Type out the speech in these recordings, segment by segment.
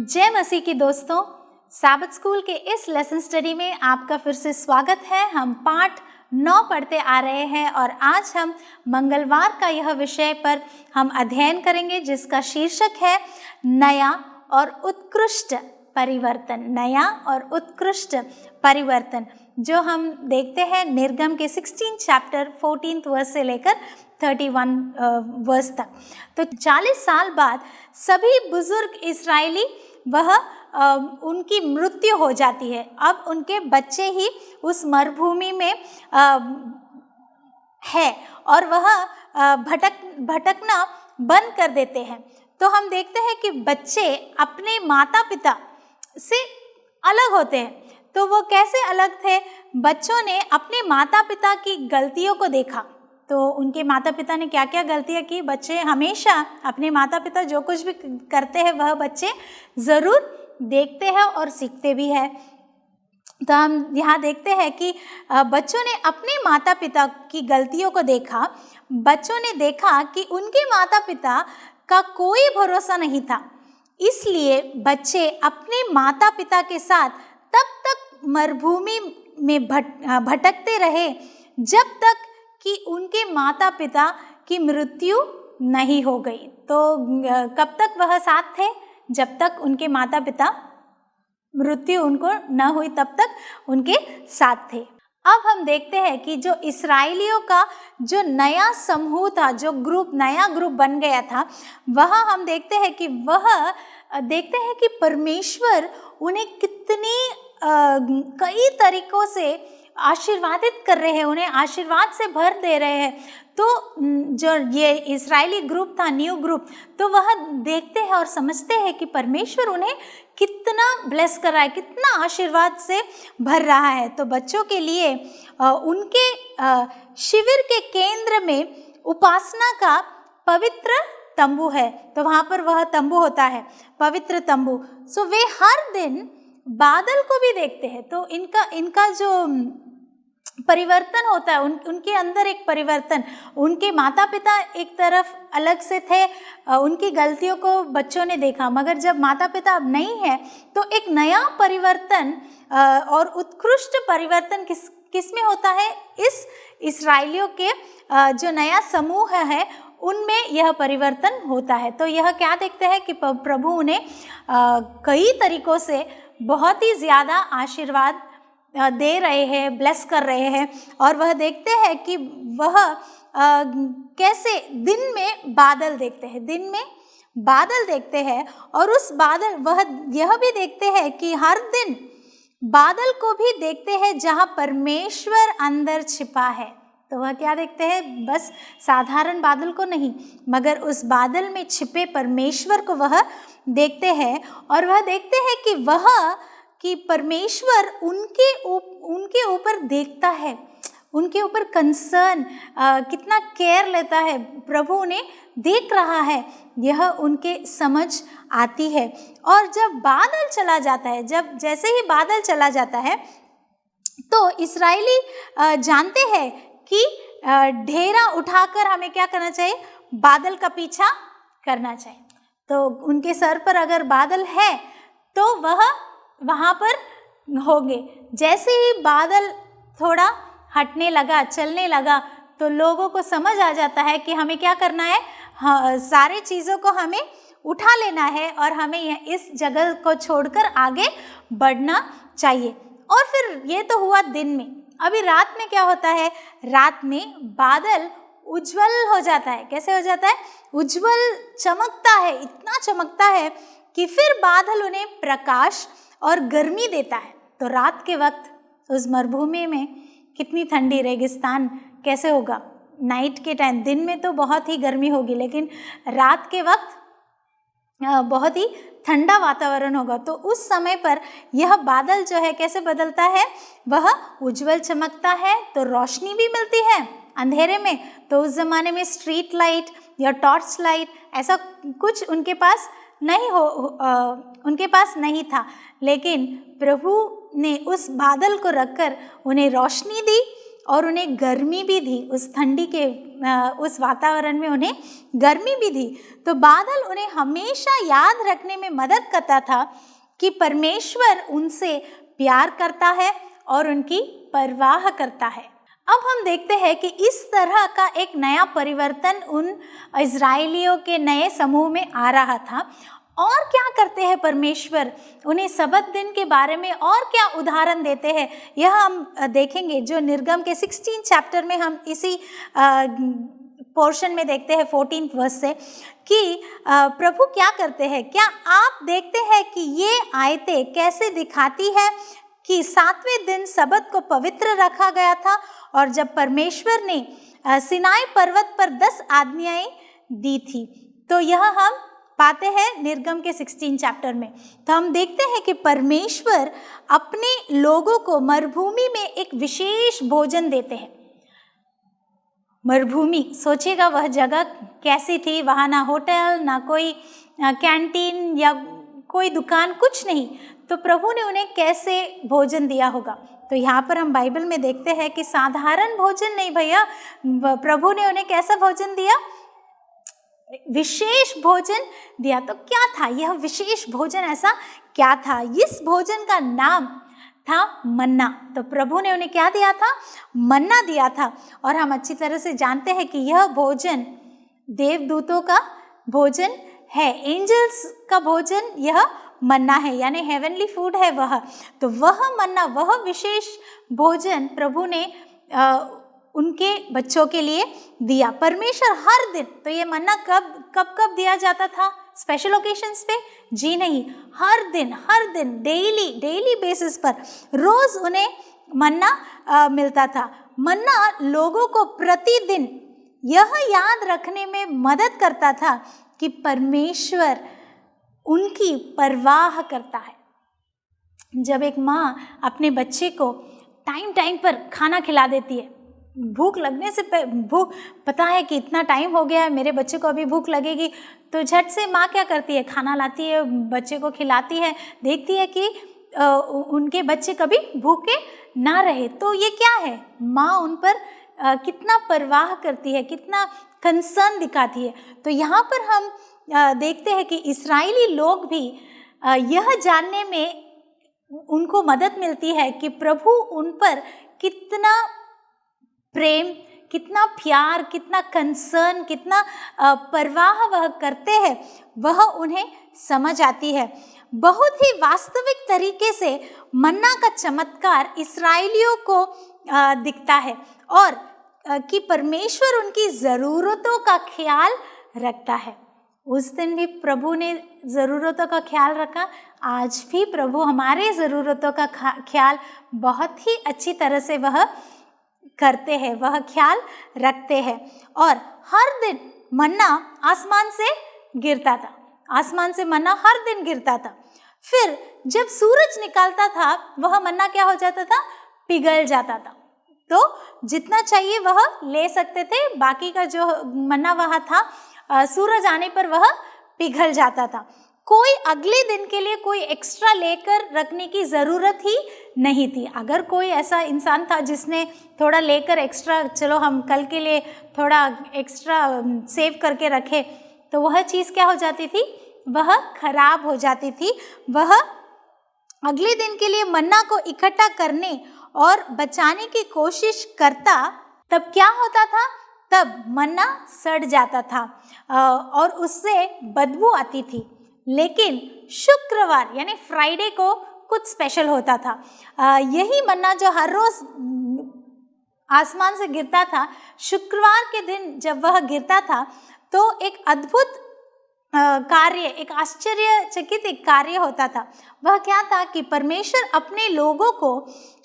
जय मसीह की दोस्तों, साबत स्कूल के इस लेसन स्टडी में आपका फिर से स्वागत है। हम पाठ 9 पढ़ते आ रहे हैं और आज हम मंगलवार का यह विषय पर हम अध्ययन करेंगे जिसका शीर्षक है नया और उत्कृष्ट परिवर्तन। नया और उत्कृष्ट परिवर्तन जो हम देखते हैं निर्गम के 16 चैप्टर 14 वर्स से लेकर 31 वर्स तक। तो 40 साल बाद सभी बुजुर्ग इस्राएली उनकी मृत्यु हो जाती है। अब उनके बच्चे ही उस मरुभूमि में है और वह भटकना बंद कर देते हैं। तो हम देखते हैं कि बच्चे अपने माता पिता से अलग होते हैं। तो वो कैसे अलग थे? बच्चों ने अपने माता पिता की गलतियों को देखा। तो उनके माता पिता ने क्या क्या गलतियाँ की? बच्चे हमेशा अपने माता पिता जो कुछ भी करते हैं वह बच्चे ज़रूर देखते हैं और सीखते भी हैं। तो हम यहाँ देखते हैं कि बच्चों ने अपने माता पिता की गलतियों को देखा। बच्चों ने देखा कि उनके माता पिता का कोई भरोसा नहीं था, इसलिए बच्चे अपने माता पिता के साथ तब तक मरुभूमि में भटकते रहे जब तक कि उनके माता पिता की मृत्यु नहीं हो गई। तो कब तक वह साथ थे? जब तक उनके माता पिता मृत्यु उनको न हुई तब तक उनके साथ थे। अब हम देखते हैं कि जो इस्राएलियों का जो नया समूह था, जो नया ग्रुप बन गया था, वह हम देखते हैं कि परमेश्वर उन्हें कितनी कई तरीकों से आशीर्वादित कर रहे हैं, उन्हें आशीर्वाद से भर दे रहे हैं। तो जो ये इस्राएली ग्रुप था, न्यू ग्रुप, तो वह देखते हैं और समझते हैं कि परमेश्वर उन्हें कितना ब्लेस कर रहा है, कितना आशीर्वाद से भर रहा है। तो बच्चों के लिए उनके शिविर के केंद्र में उपासना का पवित्र तंबू है। तो वहाँ पर वह तंबू होता है, पवित्र तंबू। सो वे हर दिन बादल को भी देखते हैं। तो इनका जो परिवर्तन होता है, उनके अंदर एक परिवर्तन। उनके माता पिता एक तरफ अलग से थे, उनकी गलतियों को बच्चों ने देखा, मगर जब माता पिता अब नहीं है तो एक नया परिवर्तन और उत्कृष्ट परिवर्तन किस में होता है? इस इस्राएलियों के जो नया समूह है उनमें यह परिवर्तन होता है। तो यह क्या देखते हैं कि प्रभु उन्हें कई तरीकों से बहुत ही ज़्यादा आशीर्वाद दे रहे हैं, ब्लेस कर रहे हैं। और वह देखते हैं कि वह कैसे दिन में बादल देखते हैं, दिन में बादल देखते हैं। और उस बादल वह यह भी देखते हैं कि हर दिन बादल को भी देखते हैं जहाँ परमेश्वर अंदर छिपा है। तो वह क्या देखते हैं? बस साधारण बादल को नहीं, मगर उस बादल में छिपे परमेश्वर को वह देखते हैं। और वह देखते हैं कि परमेश्वर उनके ऊपर देखता है, उनके ऊपर कंसर्न, कितना केयर लेता है। प्रभु उन्हें देख रहा है, यह उनके समझ आती है। और जब बादल चला जाता है, जैसे ही बादल चला जाता है तो इस्राएली जानते हैं कि ढेरा उठाकर हमें क्या करना चाहिए? बादल का पीछा करना चाहिए। तो उनके सर पर अगर बादल है तो वह वहाँ पर होंगे। जैसे ही बादल थोड़ा हटने लगा, चलने लगा, तो लोगों को समझ आ जाता है कि हमें क्या करना है। सारी चीज़ों को हमें उठा लेना है और हमें इस जगह को छोड़कर आगे बढ़ना चाहिए। और फिर ये तो हुआ दिन में। अभी रात में क्या होता है? रात में बादल उज्जवल हो जाता है। कैसे हो जाता है? उज्जवल चमकता है, इतना चमकता है कि फिर बादल उन्हें प्रकाश और गर्मी देता है। तो रात के वक्त उस मरुभूमि में कितनी ठंडी, रेगिस्तान कैसे होगा नाइट के टाइम? दिन में तो बहुत ही गर्मी होगी, लेकिन रात के वक्त बहुत ही ठंडा वातावरण होगा। तो उस समय पर यह बादल जो है कैसे बदलता है? वह उज्जवल चमकता है, तो रोशनी भी मिलती है अंधेरे में। तो उस ज़माने में स्ट्रीट लाइट या टॉर्च लाइट ऐसा कुछ उनके पास नहीं था, लेकिन प्रभु ने उस बादल को रखकर उन्हें रोशनी दी और उन्हें गर्मी भी थी, उस ठंडी के उस वातावरण में उन्हें गर्मी भी थी। तो बादल उन्हें हमेशा याद रखने में मदद करता था कि परमेश्वर उनसे प्यार करता है और उनकी परवाह करता है। अब हम देखते हैं कि इस तरह का एक नया परिवर्तन उन इजरायलियों के नए समूह में आ रहा था। और क्या करते हैं परमेश्वर, उन्हें सबत दिन के बारे में और क्या उदाहरण देते हैं, यह हम देखेंगे जो निर्गम के 16 चैप्टर में हम इसी पोर्शन में देखते हैं 14 वर्स से कि प्रभु क्या करते हैं। क्या आप देखते हैं कि ये आयतें कैसे दिखाती है कि 7वें दिन सबत को पवित्र रखा गया था, और जब परमेश्वर ने सिनाई पर्वत पर 10 आज्ञाएं दी थी। तो यह हम पाते हैं निर्गम के 16 चैप्टर में। तो हम देखते हैं कि परमेश्वर अपने लोगों को मरुभूमि में एक विशेष भोजन देते हैं। मरुभूमि, सोचिएगा वह जगह कैसी थी, वहाँ ना होटल, ना कोई कैंटीन या कोई दुकान, कुछ नहीं। तो प्रभु ने उन्हें कैसे भोजन दिया होगा। तो यहाँ पर हम बाइबल में देखते हैं कि साधारण भोजन नहीं भैया, प्रभु ने उन्हें कैसा भोजन दिया, विशेष भोजन दिया। तो क्या था यह विशेष भोजन, ऐसा क्या था? इस भोजन का नाम था मन्ना। तो प्रभु ने उन्हें क्या दिया था? मन्ना दिया था। और हम अच्छी तरह से जानते हैं कि यह भोजन देवदूतों का भोजन है, एंजल्स का भोजन यह मन्ना है, यानी हेवनली फूड है वह। तो वह मन्ना, वह विशेष भोजन प्रभु ने उनके बच्चों के लिए दिया। परमेश्वर हर दिन, तो ये मन्ना कब दिया जाता था? स्पेशल ओकेशंस पे? जी नहीं, हर दिन डेली बेसिस पर रोज उन्हें मन्ना मिलता था। मन्ना लोगों को प्रतिदिन यह याद रखने में मदद करता था कि परमेश्वर उनकी परवाह करता है। जब एक माँ अपने बच्चे को टाइम पर खाना खिला देती है, भूख लगने से पता है कि इतना टाइम हो गया है, मेरे बच्चे को अभी भूख लगेगी, तो झट से माँ क्या करती है, खाना लाती है, बच्चे को खिलाती है, देखती है कि उनके बच्चे कभी भूखे ना रहे। तो ये क्या है, माँ उन पर कितना परवाह करती है, कितना कंसर्न दिखाती है। तो यहाँ पर हम देखते हैं कि इस्राएली लोग भी यह जानने में उनको मदद मिलती है कि प्रभु उन पर कितना प्रेम, कितना प्यार, कितना कंसर्न, कितना परवाह वह करते हैं, वह उन्हें समझ आती है। बहुत ही वास्तविक तरीके से मन्ना का चमत्कार इस्राएलियों को दिखता है, और कि परमेश्वर उनकी ज़रूरतों का ख्याल रखता है। उस दिन भी प्रभु ने ज़रूरतों का ख्याल रखा, आज भी प्रभु हमारे ज़रूरतों का ख्याल बहुत ही अच्छी तरह से वह करते हैं, वह ख्याल रखते हैं। और हर दिन मन्ना आसमान से गिरता था, आसमान से मन्ना हर दिन गिरता था। फिर जब सूरज निकलता था वह मन्ना क्या हो जाता था, पिघल जाता था। तो जितना चाहिए वह ले सकते थे, बाकी का जो मन्ना वह था सूरज आने पर वह पिघल जाता था। कोई अगले दिन के लिए कोई एक्स्ट्रा लेकर रखने की ज़रूरत ही नहीं थी। अगर कोई ऐसा इंसान था जिसने थोड़ा लेकर एक्स्ट्रा, चलो हम कल के लिए थोड़ा एक्स्ट्रा सेव करके रखे, तो वह चीज़ क्या हो जाती थी, वह खराब हो जाती थी। वह अगले दिन के लिए मन्ना को इकट्ठा करने और बचाने की कोशिश करता, तब क्या होता था, तब मन्ना सड़ जाता था और उससे बदबू आती थी। लेकिन शुक्रवार यानी फ्राइडे को कुछ स्पेशल होता था। यही मन्ना जो हर रोज आसमान से गिरता था, शुक्रवार के दिन जब वह गिरता था तो एक अद्भुत कार्य, एक आश्चर्यचकित एक कार्य होता था। वह क्या था कि परमेश्वर अपने लोगों को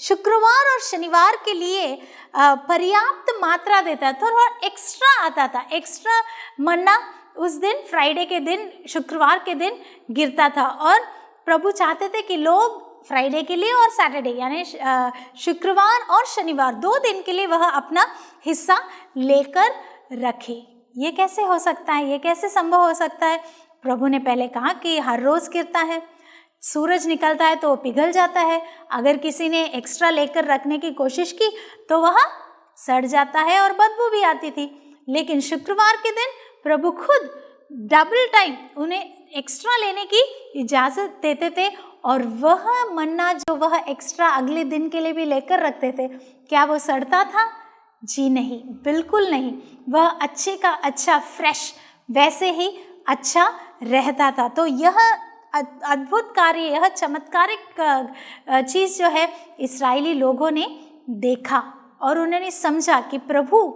शुक्रवार और शनिवार के लिए पर्याप्त मात्रा देता था, और एक्स्ट्रा आता था, एक्स्ट्रा मन्ना उस दिन फ्राइडे के दिन, शुक्रवार के दिन गिरता था। और प्रभु चाहते थे कि लोग फ्राइडे के लिए और सैटरडे यानी शुक्रवार और शनिवार 2 दिन के लिए वह अपना हिस्सा लेकर रखे। ये कैसे हो सकता है, ये कैसे संभव हो सकता है? प्रभु ने पहले कहा कि हर रोज गिरता है, सूरज निकलता है तो वो पिघल जाता है। अगर किसी ने एक्स्ट्रा लेकर रखने की कोशिश की तो वह सड़ जाता है और बदबू भी आती थी। लेकिन शुक्रवार के दिन प्रभु खुद डबल टाइम उन्हें एक्स्ट्रा लेने की इजाज़त देते थे, और वह मन्ना जो वह एक्स्ट्रा अगले दिन के लिए भी लेकर रखते थे, क्या वो सड़ता था? जी नहीं, बिल्कुल नहीं। वह अच्छे का अच्छा फ्रेश वैसे ही अच्छा रहता था। तो यह अद्भुत कार्य, यह चमत्कारिक चीज़ जो है इस्राएली लोगों ने देखा और उन्होंने समझा कि प्रभु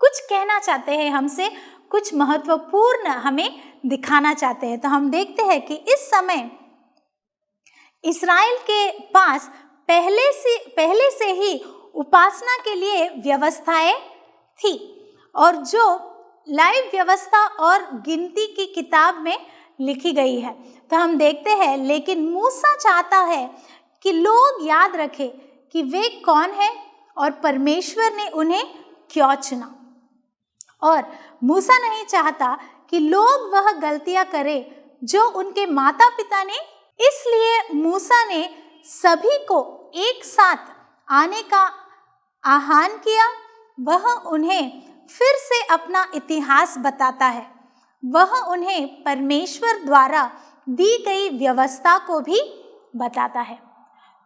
कुछ कहना चाहते हैं हमसे, कुछ महत्वपूर्ण हमें दिखाना चाहते हैं। तो हम देखते हैं कि इस समय इस्राएल के पास पहले से ही उपासना के लिए व्यवस्थाएं थी, और जो लाइव व्यवस्था और गिनती की किताब में लिखी गई है। तो हम देखते हैं, लेकिन मूसा चाहता है कि लोग याद रखें कि वे कौन हैं और परमेश्वर ने उन्हें क्यों चुना। और मूसा नहीं चाहता कि लोग वह गलतियां करें जो उनके माता पिता ने, इसलिए मूसा ने सभी को एक साथ आने का आह्वान किया। वह उन्हें फिर से अपना इतिहास बताता है, वह उन्हें परमेश्वर द्वारा दी गई व्यवस्था को भी बताता है।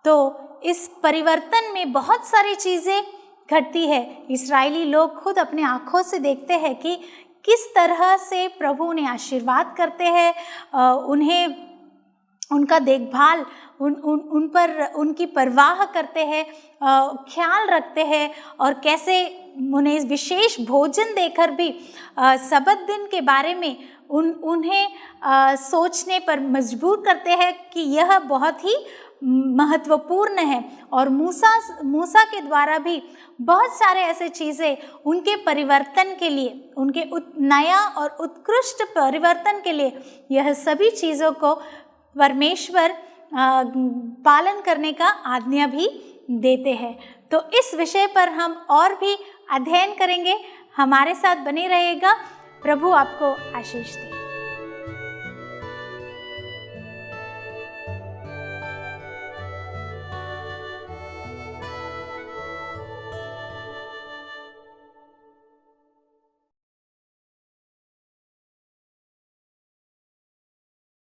तो इस परिवर्तन में बहुत सारी चीज़ें घटती है। इस्राएली लोग खुद अपने आँखों से देखते हैं कि किस तरह से प्रभु उन्हें आशीर्वाद करते हैं, उन्हें उनका देखभाल, उन पर उनकी परवाह करते हैं, ख्याल रखते हैं, और कैसे उन्हें विशेष भोजन देकर भी सबत दिन के बारे में उन्हें सोचने पर मजबूर करते हैं कि यह बहुत ही महत्वपूर्ण है। और मूसा के द्वारा भी बहुत सारे ऐसे चीज़ें उनके परिवर्तन के लिए, उनके नया और उत्कृष्ट परिवर्तन के लिए, यह सभी चीज़ों को परमेश्वर पालन करने का आज्ञा भी देते हैं। तो इस विषय पर हम और भी अध्ययन करेंगे। हमारे साथ बने रहिएगा। प्रभु आपको आशीष दे।